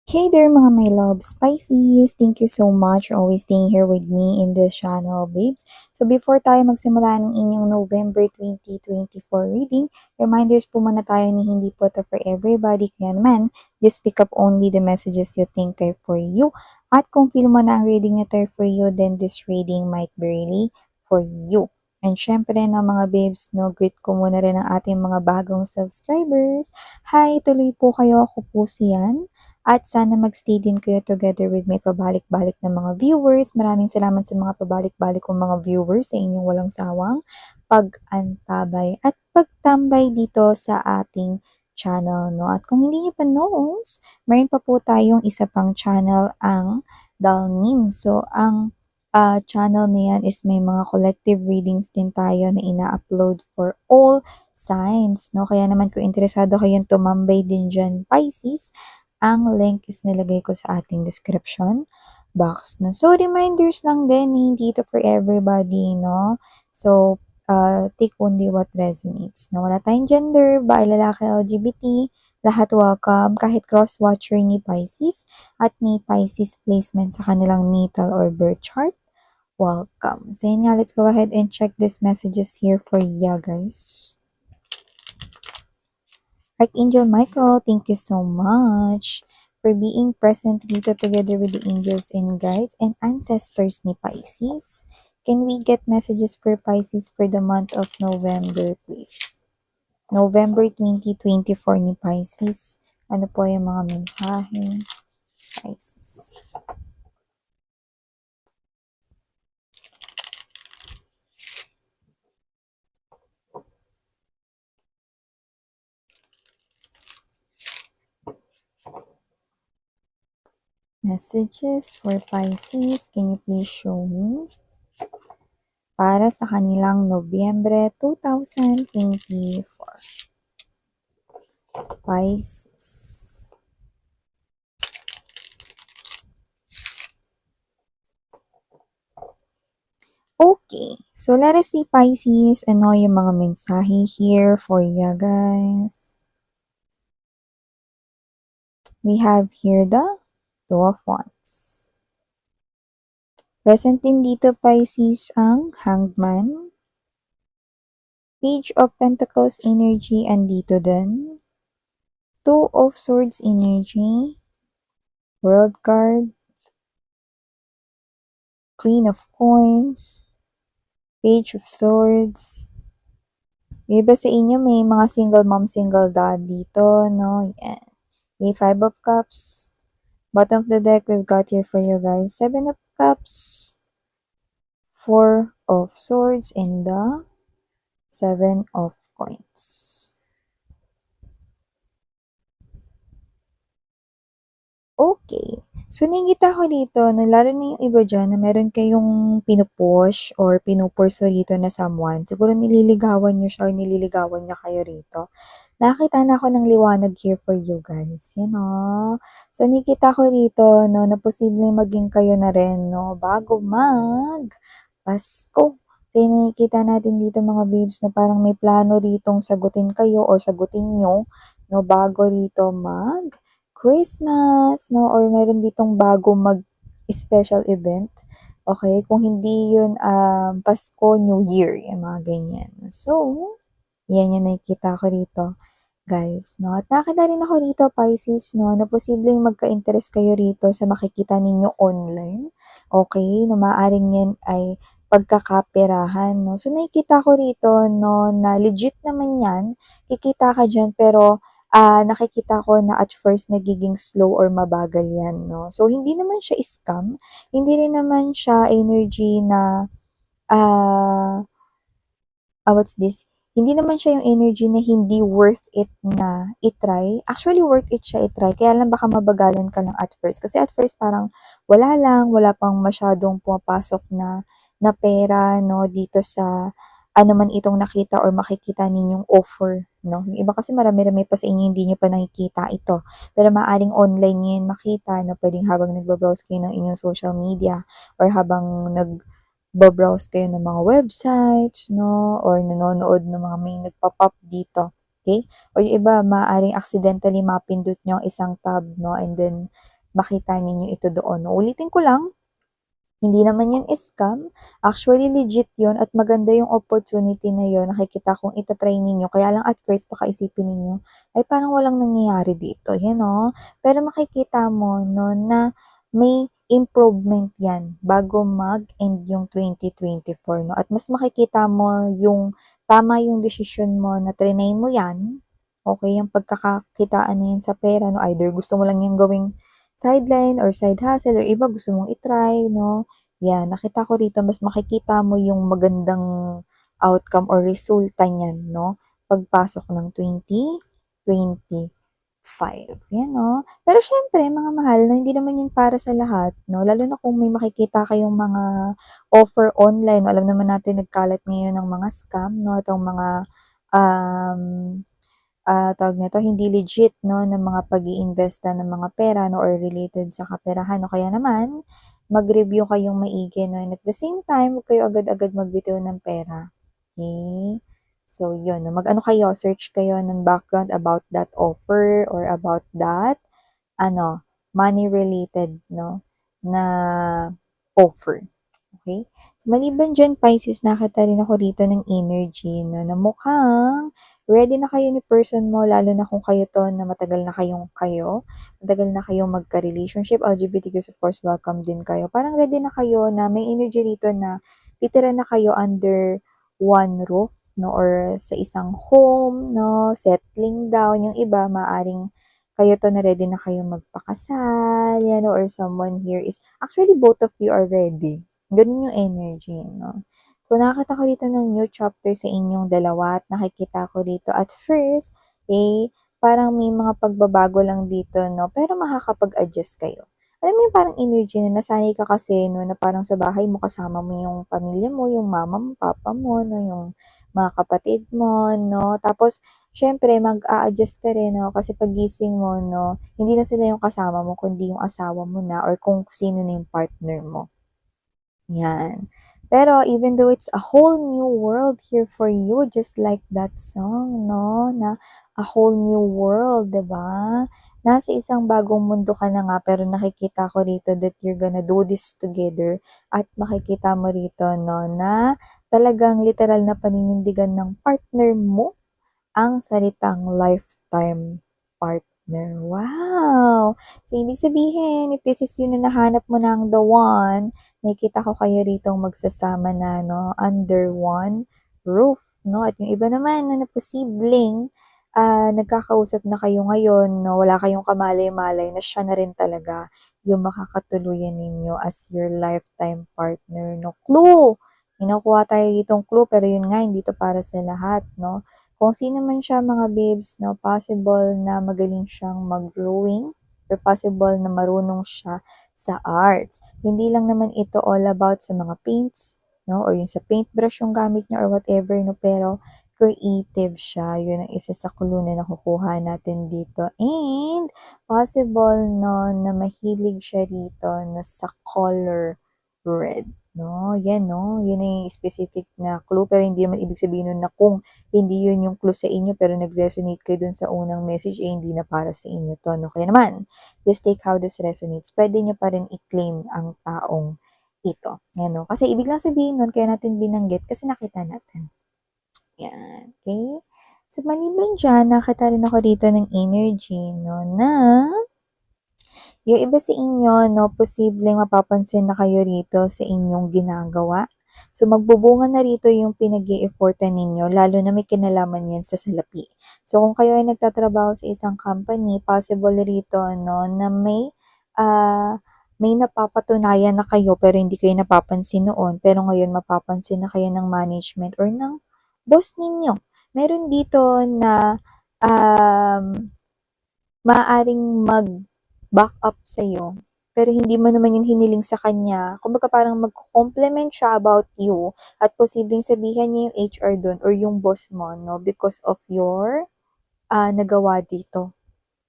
Hey there mga my love Pisces! Thank you so much for always staying here with me in this channel, babes. So before tayo magsimula ng inyong November 2024 reading, reminders po muna tayo ni hindi po to for everybody. Kaya naman, just pick up only the messages you think are for you. At kung feel mo na ang reading na to for you, then this reading might be really for you. And syempre no mga babes, no, greet ko muna rin ang ating mga bagong subscribers. Hi, tuloy po kayo. Ako po siyan. At sana magstay din kayo together with my pabalik-balik na mga viewers. Maraming salamat sa mga pabalik-balik kong mga viewers sa inyong walang sawang pag-antabay at pagtambay dito sa ating channel. No? At kung hindi nyo pa knows, mayroon pa po tayong isa pang channel, ang Dalnim. So, ang channel na yan is may mga collective readings din tayo na ina-upload for all signs. No? Kaya naman kung interesado kayong tumambay din dyan, Pisces, ang link is nilagay ko sa ating description box. No? So, reminders lang din, hindi ito for everybody, no? So, take only what resonates. No? Wala tayong gender, bahay, lalaki, LGBT, lahat welcome, kahit cross-watcher ni Pisces at may Pisces placement sa kanilang natal or birth chart, welcome. So, yun nga, let's go ahead and check these messages here for you guys. Archangel Michael, thank you so much for being present dito together with the angels and guides and ancestors ni Pisces. Can we get messages for Pisces for the month of November, please? November 2024 ni Pisces. Ano po yung mga mensahe? Pisces. Messages for Pisces. Can you please show me? Para sa kanilang Nobyembre 2024. Pisces. Okay, so let us see Pisces, ano yung mga mensahe here for you guys. We have here the Two of Wands. Present din dito Pisces ang Hangman. Page of Pentacles energy andito din. Two of Swords energy. World card. Queen of Coins. Page of Swords. Iba sa inyo may mga single mom, single dad dito, no? Yan. A Five of Cups. Bottom of the deck, we've got here for you guys, Seven of Cups, Four of Swords, and the Seven of Coins. Okay. So, nakikita ko dito na lalo na yung iba dyan na meron kayong pinupush or pinupurso rito na someone. Siguro nililigawan nyo siya or nililigawan niya kayo rito. Nakakita na ako ng liwanag here for you guys. You know? So, nakikita ko rito, no, na posibleng maging kayo na rin, no, bago Pasko. So, nakikita natin dito mga babes na parang may plano ritong sagutin kayo or sagutin nyo, no, bago rito Christmas, no, or meron ditong bago special event. Okay, kung hindi yun Pasko, New Year, yung mga ganyan. So, yan yung nakikita ko rito, guys, no? At nakita rin ako rito, Pisces, no, na posibleng magka-interest kayo rito sa makikita ninyo online. Okay, na maaaring yan ay pagkakaperahan, no? So, nakikita ko rito, no, na legit naman yan. Kikita ka dyan, pero nakikita ko na at first nagiging slow or mabagal yan, no? So, hindi naman siya scam. Hindi rin naman siya energy na what's this? Hindi naman siya yung energy na hindi worth it na itry. Actually, worth it siya itry. Kaya lang baka mabagalan ka lang at first. Kasi at first parang wala lang, wala pang masyadong pumapasok na pera, no, dito sa ano man itong nakita or makikita ninyong offer, no. Yung iba kasi marami-rami pa sa inyo, hindi nyo pa nakikita ito. Pero maaring online nyo yan makita, na pwedeng habang nagbabrowse kayo ng inyong social media or habang browse kayo ng mga websites, no? Or nanonood ng mga may nagpa-pop dito. Okay? O yung iba, maaaring accidentally mapindot nyo ang isang tab, no? And then, makita ninyo ito doon. No? Ulitin ko lang, hindi naman yun scam. Actually, legit yun at maganda yung opportunity na yun. Nakikita kong itatry ninyo. Kaya lang at first, baka isipin ninyo, ay parang walang nangyayari dito. Yan o. Pero makikita mo no, na may improvement yan bago mag-end yung 2024. No? At mas makikita mo yung tama yung desisyon mo na trinay mo yan. Okay, yung pagkakakitaan na yan sa pera. No? Either gusto mo lang yung gawing sideline or side hustle or iba gusto mong itry, no? Yan, nakita ko rito, mas makikita mo yung magandang outcome or resulta niyan, no? Pagpasok ng 2025. Yan, no? Pero syempre, mga mahal, no, hindi naman yun para sa lahat, no? Lalo na kung may makikita kayong mga offer online, no? Alam naman natin, nagkalat ngayon ng mga scam, no? Itong mga um, tawag nito, hindi legit, no, ng mga pag-iimbesta ng mga pera, no, or related sa kaperahan, no. Kaya naman, mag-review kayong maigi, no, and at the same time, huwag kayo agad-agad magbitaw ng pera. Okay? So, yun, no, mag-ano kayo, search kayo ng background about that offer or about that, ano, money-related, no, na offer. Okay? So, maliban dyan, Pisces, nakita rin ako dito ng energy, no, na mukhang ready na kayo ni person mo, lalo na kung kayo to na matagal na matagal na kayong magka-relationship, LGBTQs, of course, welcome din kayo. Parang ready na kayo na may energy rito na titira na kayo under one roof, no, or sa isang home, no, settling down. Yung iba, maaring kayo to na ready na kayo magpakasal, yan, or someone here is, actually, both of you are ready. Ganun yung energy, no? So, nakakita ko dito ng new chapter sa inyong dalawa at nakikita ko dito at first, parang may mga pagbabago lang dito, no? Pero makakapag-adjust kayo. Alam mo yung parang energy na nasanay ka kasi, no, na parang sa bahay mo kasama mo yung pamilya mo, yung mama mo, papa mo, no, yung mga kapatid mo, no? Tapos, syempre, mag-a-adjust ka rin, no? Kasi pagising mo, no, hindi na sila yung kasama mo, kundi yung asawa mo na or kung sino na yung partner mo. Yan. Pero even though it's a whole new world here for you, just like that song, no? Na a whole new world, 'di ba? Nasa isang bagong mundo ka na nga, pero nakikita ko rito that you're gonna do this together. At makikita mo rito, no, na talagang literal na paninindigan ng partner mo ang salitang lifetime partner. Wow! So, ibig sabihin, if this is yun na nahanap mo ng the one, nakikita ko kayo rito magsasama na, no, under one roof, no? At yung iba naman na posibleng nagkakausap na kayo ngayon, no? Wala kayong kamalay-malay na siya na rin talaga yung makakatuluyan ninyo as your lifetime partner, no? Clue! May nakuha tayo ditong clue, pero yun nga, hindi to para sa lahat, no? Kung sino man siya mga babes, no, possible na magaling siyang mag-drawing or possible na marunong siya sa arts. Hindi lang naman ito all about sa mga paints, no, or yung sa paintbrush yung gamit niya or whatever, no, pero creative siya. Yun ang isa sa clue na nakukuha natin dito. And possible, no, na mahilig siya dito na sa color red. No, yan, no. Yun yung specific na clue, pero hindi naman ibig sabihin nun na kung hindi yun yung clue sa inyo pero nag-resonate kayo dun sa unang message, hindi na para sa inyo to, no? Kaya naman, just take how this resonates. Pwede nyo pa rin i-claim ang taong ito. Yan, no? Kasi ibig lang sabihin nun, kaya natin binanggit kasi nakita natin. Yan, okay? So, maliban dyan, nakita rin ako dito ng energy, no, na yung iba sa inyo, no, posibleng mapapansin na kayo rito sa inyong ginagawa. So, magbubunga na rito yung pinag effortan ninyo, lalo na may kinalaman yan sa salapi. So, kung kayo ay nagtatrabaho sa isang company, possible rito, no, na may napapatunayan na kayo pero hindi kayo napapansin noon. Pero ngayon, mapapansin na kayo ng management or ng boss ninyo. Meron dito na um, maaaring mag-back up sa'yo, pero hindi mo naman yun hiniling sa kanya. Kumbaga parang mag-compliment siya about you at posibleng sabihan niya yung HR doon or yung boss mo, no, because of your nagawa dito,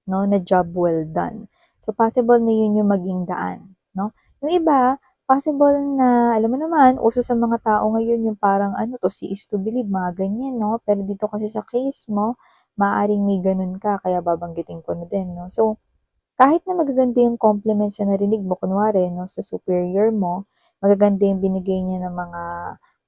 no, na job well done. So, possible na yun yung maging daan, no? Yung iba, possible na, alam mo naman, uso sa mga tao ngayon yung parang ano to, see is to believe, mga ganyan, no? Pero dito kasi sa case mo, maaaring may ganun ka, kaya babanggitin ko na din, no? So, kahit na magaganda yung compliments na narinig mo, kunwari 'no, sa superior mo, magaganda yung binigay niya ng mga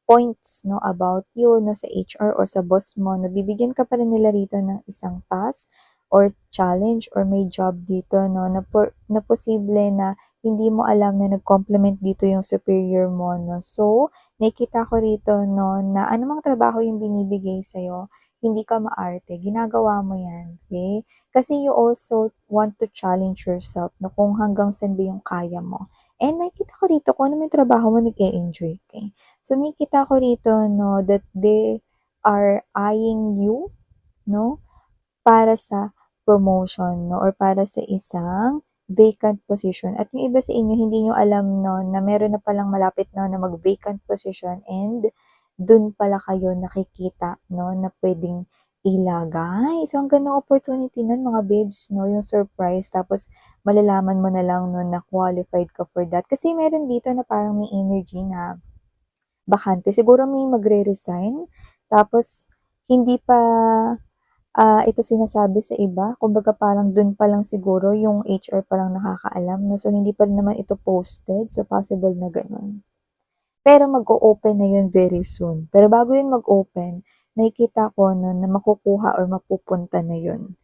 points 'no, about you 'no, sa HR or sa boss mo 'no, bibigyan ka pa rin nila rito ng isang task or challenge or may job dito 'no, na posible na hindi mo alam na nag-compliment dito yung superior mo 'no. So, nakikita ko rito 'no, na anumang trabaho yung binibigay sa'yo, hindi ka maarte, ginagawa mo 'yan, okey? Kasi you also want to challenge yourself 'no, kung hanggang saan ba yung kaya mo. And nakikita ko rito kung ano man yung trabaho mo nag-e-enjoy ka, eh. So, nakikita ko rito 'no, that they are eyeing you 'no, para sa promotion 'no, or para sa isang vacant position at yung iba sa inyo hindi niyo alam 'no, na meron na palang malapit na mag-vacant position and dun pala kayo nakikita 'no, na puwedeng ilagay. So, ang gandang opportunity nun mga babes 'no, yung surprise tapos malalaman mo na lang 'no, na qualified ka for that. Kasi meron dito na parang may energy na bakante. Siguro may magre-resign tapos hindi pa ito sinasabi sa iba, kumbaga parang dun pa lang siguro yung HR pa lang nakakaalam 'no, so hindi pa rin naman ito posted, so possible na gano'n. Pero mag-o-open na yun very soon. Pero bago yun mag-open, nakikita ko 'no na makukuha or mapupunta na yun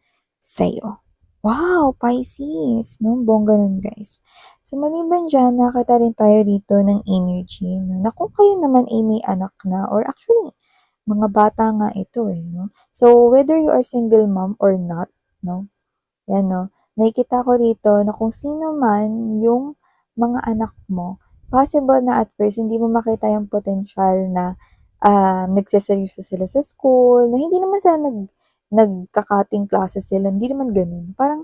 sa'yo. Wow, Pisces 'no, bongga nun guys. So maliban diyan nakakita rin tayo dito ng energy 'no, na kung kayo naman ay may anak na or actually mga bata nga ito, eh, 'no. So, whether you are single mom or not 'no, 'yan 'no, nakikita ko rito na kung sino man yung mga anak mo, possible na at first hindi mo makita yung potensyal na, nagseseryoso sila sa school, na hindi naman sa nagka-cutting classes sila, hindi naman gano'n. Parang,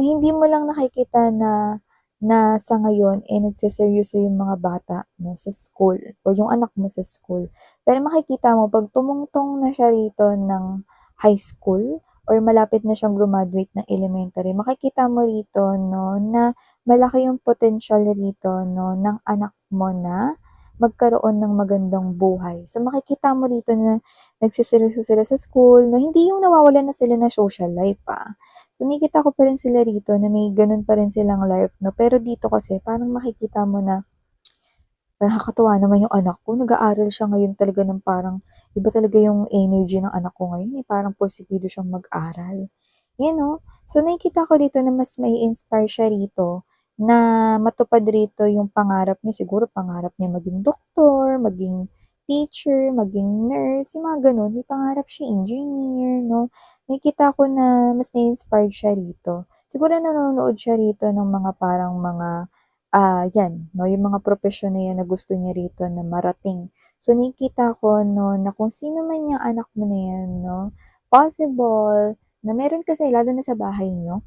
hindi mo lang nakikita na na sa ngayon, eh, nagseseryoso yung mga bata 'no, sa school or yung anak mo sa school. Pero makikita mo 'pag tumungtong na siya rito ng high school or malapit na siyang graduate ng elementary, makikita mo rito 'no, na malaki yung potensyal rito 'no, ng anak mo na magkaroon ng magandang buhay. So, makikita mo rito na nagseseryoso sila sa school, na hindi yung nawawalan na sila ng social life, So, nakikita ko pa rin sila rito na may gano'n pa rin silang life 'no, pero dito kasi parang makikita mo na nakakatuwa naman yung anak ko, nag-aaral siya ngayon talaga ng parang iba talaga yung energy ng anak ko ngayon, eh, parang porsigido siyang mag-aral. 'Yan 'no. So, nakikita ko dito na mas mai-inspire siya rito na matupad rito yung pangarap niya. Siguro pangarap niya maging doktor, maging teacher, maging nurse, yung mga gano'n. May pangarap siya engineer 'no. Nakikita ko na mas na-inspired siya rito. Siguro nanonood siya rito ng mga parang mga 'yan 'no, yung mga propesyon na 'yan na gusto niya rito na marating. So, nakikita ko 'no, na kung sino man yung anak mo na 'yan 'no, possible na meron kasi lalo na sa bahay niyo,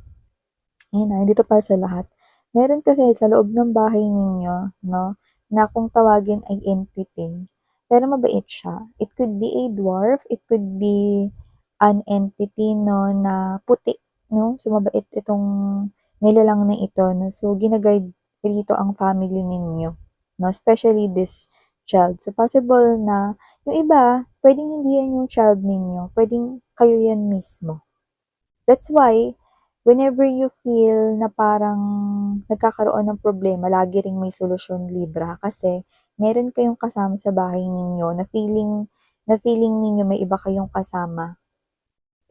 ayun hindi 'to para sa lahat. Meron kasi sa loob ng bahay ninyo 'no, na kung tawagin ay entity, pero mabait siya. It could be a dwarf, it could be an entity 'no, na puti 'no, so mabait itong nilalang na ito 'no. So, gina-guide rito ang family ninyo 'no, especially this child. So, possible na yung iba, puwedeng hindi yan yung child ninyo, puwedeng kayo yan mismo. That's why, whenever you feel na parang nagkakaroon ng problema, lagi ring may solusyon Libra, kasi meron kayong kasama sa bahay ninyo na feeling ninyo may iba kayong kasama,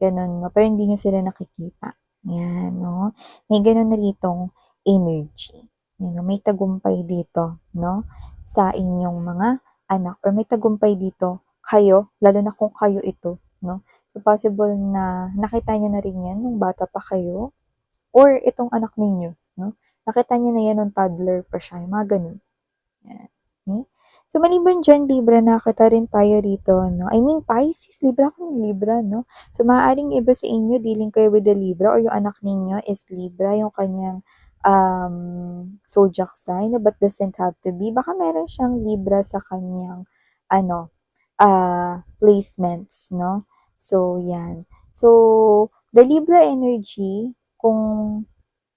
gano'n 'no, pero hindi niyo sila nakikita, 'yan 'no. May gano'n na ritong energy, 'yan 'no, may tagumpay dito 'no, sa inyong mga anak or may tagumpay dito kayo, lalo na kung kayo ito 'no. So, possible na nakita niyo na rin 'yan nung bata pa kayo or itong anak ninyo 'no, nakita niyo na 'yan nung toddler pa siya, yung mga gano'n. Yan, okey. So, maliban diyan Libra, nakakita rin tayo rito 'no, I mean Pisces, Libra ako ng Libra 'no. So, maaaring iba sa inyo dealing kayo with the Libra or yung anak ninyo is Libra, yung kanyang, zodiac sign, but doesn't have to be. Baka meron siyang Libra sa kanyang ano, placements 'no. So, 'yan. So, the Libra energy, kung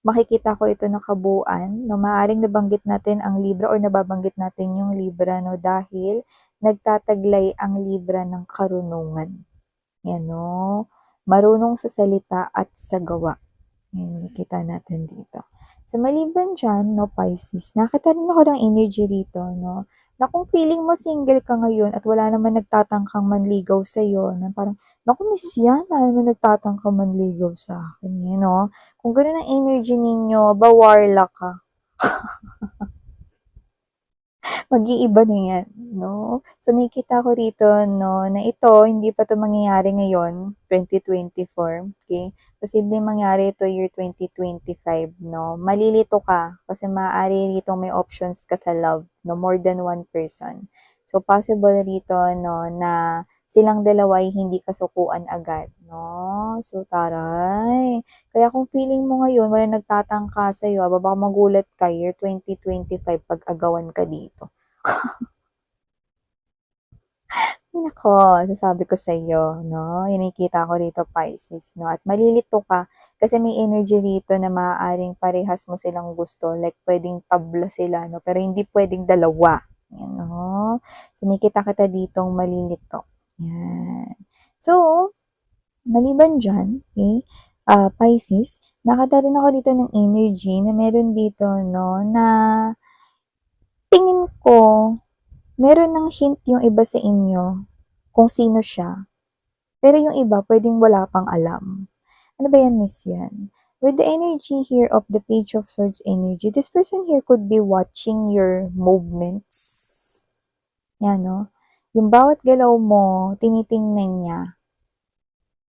makikita ko ito na kabuuan 'no, maaaring nabanggit natin ang Libra or nababanggit natin yung Libra 'no, dahil nagtataglay ang Libra ng karunungan, 'yan 'no. Marunong sa salita at sa gawa, Ayan, nakikita natin dito. So, maliban diyan 'no, Pisces, nakita rin ako ng energy rito 'no, na kung feeling mo single ka ngayon at wala naman nagtatangkang manligaw sa'yo na parang, "Naku Miss yan, wala naman nagtatangkang manligaw sa'kin eh," 'no? Kung gano'n ang energy ninyo, bawarla ka. Mag-iiba na 'yan, 'no? So, nakikita ko rito 'no, na ito hindi pa 'to mangyayari ngayon, 2024, okey? Posibleng mangyari ito year 2025 'no. Malilito ka kasi maaari rito may options ka sa love 'no, more than one person. So, possible rito 'no, na silang dalawa ay hindi kasukuan agad 'no. So, taray! Kaya kung feeling mo ngayon walang nagtatangka sa'yo, baka magulat ka year 2025 pag-agawan ka dito. Ay naku, sasabi ko sa iyo 'no, yung nakikita ko rito Pisces 'no, at malilito ka kasi may energy rito na maaaring parehas mo silang gusto, like puwedeng tabla sila 'no, pero hindi puwedeng dalawa, 'yan 'no. So nakikita kita ditong malilito, 'yan. So, maliban diyan, okey, Pisces, nakita rin ako dito ng energy na meron dito 'no, na tingin ko meron ng hint yung iba sa inyo kung sino siya, pero yung iba puwedeng wala pang alam. Ano ba yan, Miss yan? With the energy here of the Page of Swords energy, this person here could be watching your movements. Yan, no? Yung bawat galaw mo, tinitingnan niya.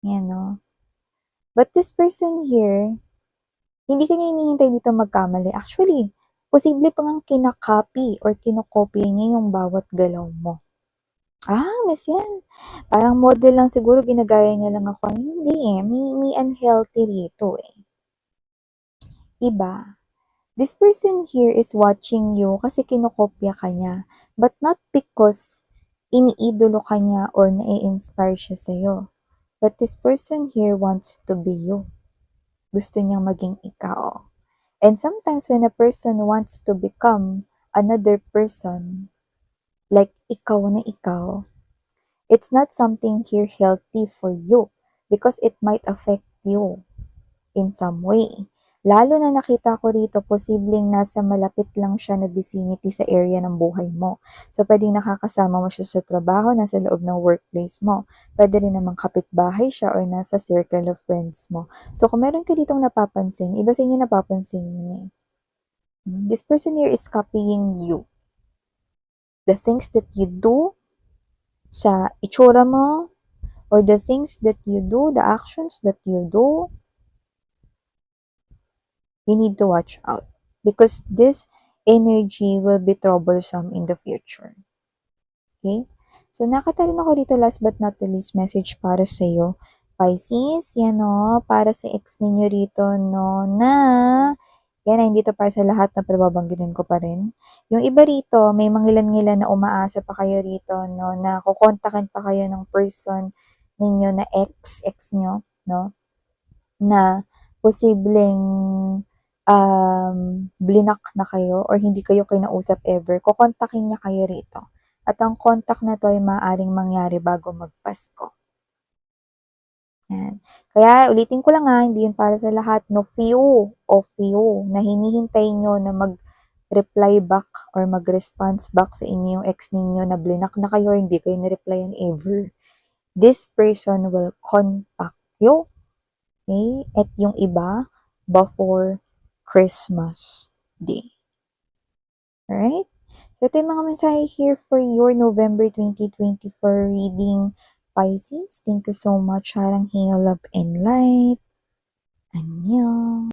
Yan, no? But this person here, hindi ka niya hinihintay dito magkamali. Actually, posible pa ngang kinakopy or kinokopya niya yung bawat galaw mo. Miss yan. Parang model lang siguro, ginagaya niya lang ako. Hindi eh, may unhealthy rito eh. Iba. This person here is watching you kasi kinokopya ka niya, but not because iniidolo ka niya or nai-inspire siya sa'yo. But this person here wants to be you. Gusto niyang maging ikaw. And sometimes when a person wants to become another person, like ikaw na ikaw, it's not something here healthy for you because it might affect you in some way. Lalo na nakita ko rito, posibleng nasa malapit lang siya na vicinity sa area ng buhay mo. So, pwedeng nakakasama mo siya sa trabaho, nasa loob ng workplace mo. Pwede rin namang kapitbahay siya or nasa circle of friends mo. So, kung meron ka ditong napapansin, iba sa inyo napapansin yun eh. This person here is copying you. The things that you do sa itsura mo, or the things that you do, the actions that you do, you need to watch out because this energy will be troublesome in the future. Okay? So, nakita rin ako dito last but not the least message para sa iyo. Pisces, yan o, para sa ex ninyo rito, no, na, yan, hindi to para sa lahat na pinababanggitin ko pa rin. Yung iba rito, may mangilan-ngilan na umaasa pa kayo rito, no, na kukontakin pa kayo ng person ninyo na ex nyo, no, na posibleng blinak na kayo or hindi kayo kinausap ever, kokontakin niya kayo rito. At ang contact na 'to ay maaaring mangyari bago magpasko. Yan. Kaya ulitin ko lang hindi yun para sa lahat, no, few of you na hinihintay nyo na mag-reply back or mag-response back sa inyo yung ex ninyo na blinak na kayo or hindi kayo ni-replyan ever. This person will contact you, okay? At yung iba, before Christmas Day. Alright? So, ito yung mga mensahe here for your November 2024 reading, Pisces. Thank you so much. Harang Hail, Love, and Light. Annyeong.